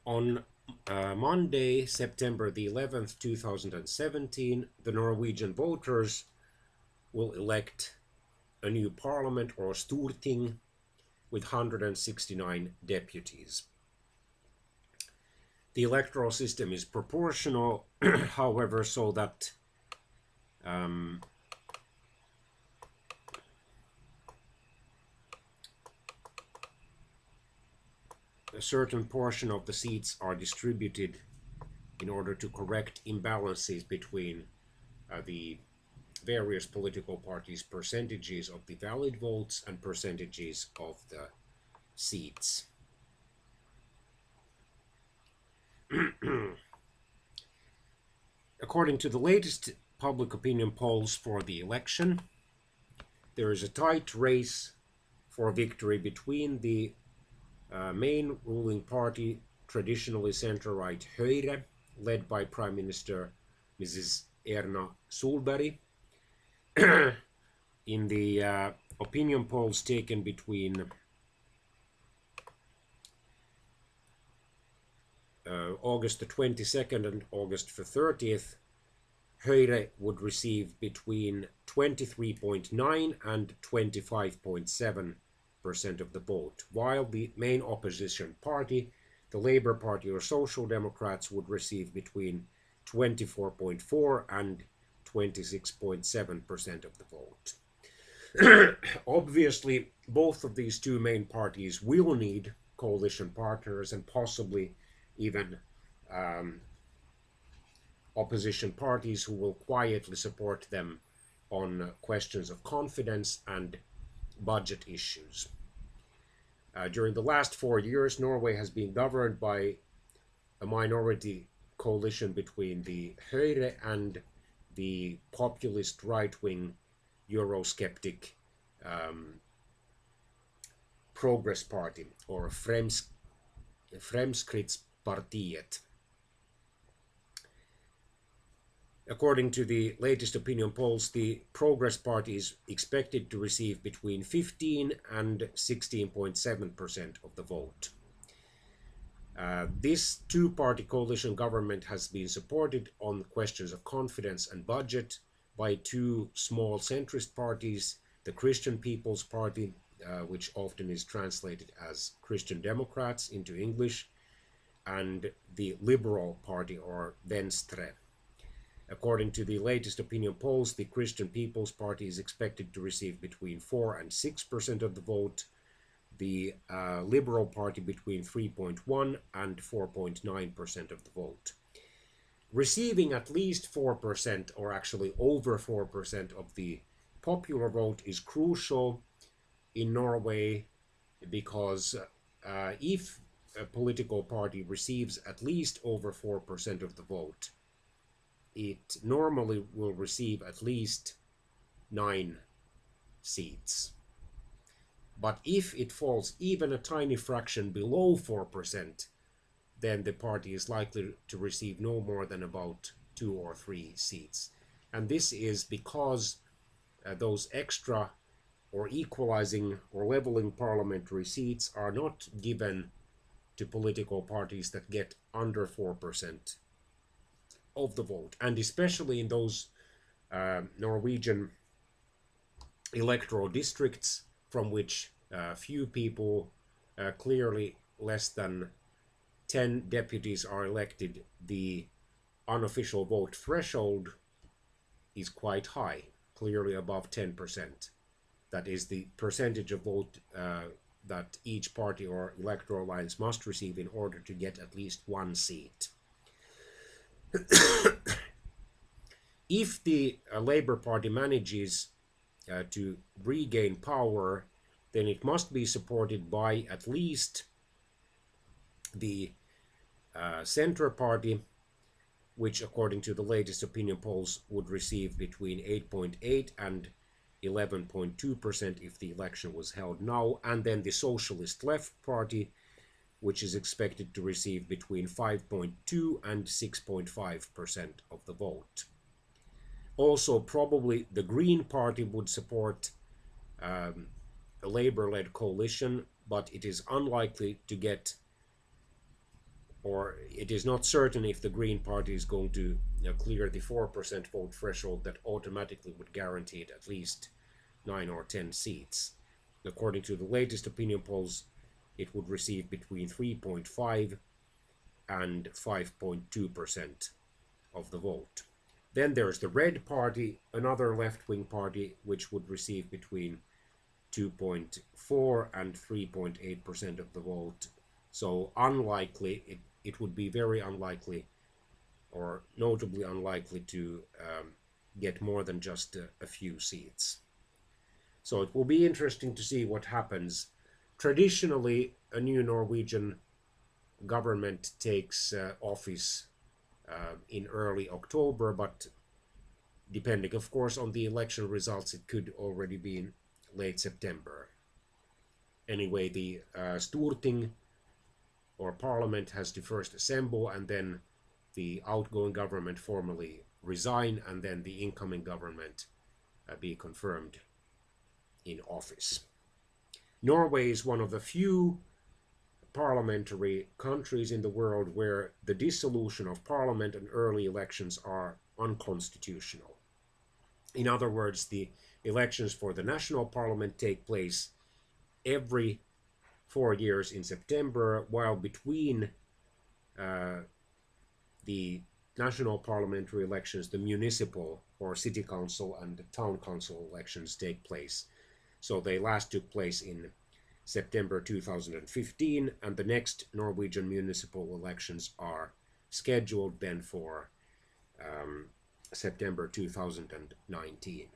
On Monday, September the 11th, 2017, the Norwegian voters will elect a new parliament, or Storting, with 169 deputies. The electoral system is proportional, however, so that a certain portion of the seats are distributed in order to correct imbalances between the various political parties' percentages of the valid votes and percentages of the seats. According to the latest public opinion polls for the election, there is a tight race for victory between the main ruling party, traditionally center-right Høyre, led by Prime Minister Mrs. Erna Solberg. In the opinion polls taken between August the 22nd and August the 30th, Høyre would receive between 23.9 and 25.7% of the vote, while the main opposition party, the Labour Party or Social Democrats, would receive between 24.4 and 26.7% of the vote. Obviously, both of these two main parties will need coalition partners and possibly even opposition parties who will quietly support them on questions of confidence and budget issues. During the last 4 years, Norway has been governed by a minority coalition between the Høyre and the populist right-wing Eurosceptic Progress Party, or Fremskrittspartiet. According to the latest opinion polls, the Progress Party is expected to receive between 15 and 16.7% of the vote. This two-party coalition government has been supported on questions of confidence and budget by two small centrist parties, the Christian People's Party, which often is translated as Christian Democrats into English, and the Liberal Party, or Venstre. According to the latest opinion polls, the Christian People's Party is expected to receive between 4 and 6% of the vote, the Liberal Party between 3.1 and 4.9% of the vote. Receiving at least 4%, or actually over 4% of the popular vote is crucial in Norway, because if a political party receives at least over 4% of the vote, it normally will receive at least 9 seats. But if it falls even a tiny fraction below 4%, then the party is likely to receive no more than about 2 or 3 seats. And this is because those extra or equalizing or leveling parliamentary seats are not given to political parties that get under 4% of the vote. And especially in those Norwegian electoral districts from which few people, clearly less than 10 deputies, are elected, the unofficial vote threshold is quite high, clearly above 10%. That is the percentage of vote that each party or electoral alliance must receive in order to get at least 1 seat. If the Labour Party manages to regain power, then it must be supported by at least the Centre Party, which according to the latest opinion polls would receive between 8.8 and 11.2% if the election was held now, and then the Socialist Left Party, which is expected to receive between 5.2 and 6.5% of the vote. Also, probably the Green Party would support a Labour-led coalition, but it is unlikely to get or it is not certain if the Green Party is going to clear the 4% vote threshold that automatically would guarantee it at least 9 or 10 seats. According to the latest opinion polls, it would receive between 3.5 and 5.2% of the vote. Then there's the Red Party, another left-wing party, which would receive between 2.4 and 3.8% of the vote. So unlikely, it would be very unlikely, or notably unlikely, to get more than just a few seats. So it will be interesting to see what happens. Traditionally, a new Norwegian government takes office in early October, but depending, of course, on the election results, it could already be in late September. Anyway, the Storting, or parliament, has to first assemble, and then the outgoing government formally resign, and then the incoming government be confirmed in office. Norway is one of the few parliamentary countries in the world where the dissolution of parliament and early elections are unconstitutional. In other words, the elections for the national parliament take place every 4 years in September, while between the national parliamentary elections, the municipal or city council and the town council elections take place. So they last took place in September 2015, and the next Norwegian municipal elections are scheduled then for September 2019.